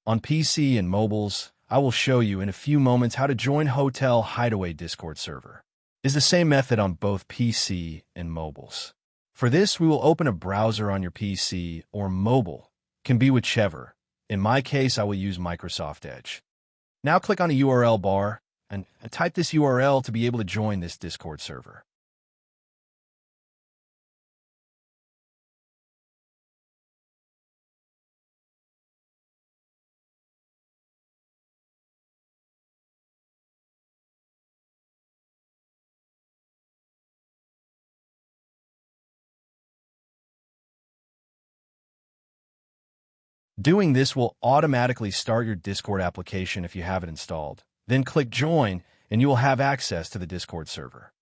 On PC and mobiles, I will show you in a few moments how to join Hotel Hideaway Discord server. It's the same method on both PC and mobiles. For this, we will open a browser on your PC or mobile, can be whichever. In my case, I will use Microsoft Edge. Now click on the URL bar and type this URL to be able to join this Discord server. Doing this will automatically start your Discord application if you have it installed. Then click Join, and you will have access to the Discord server.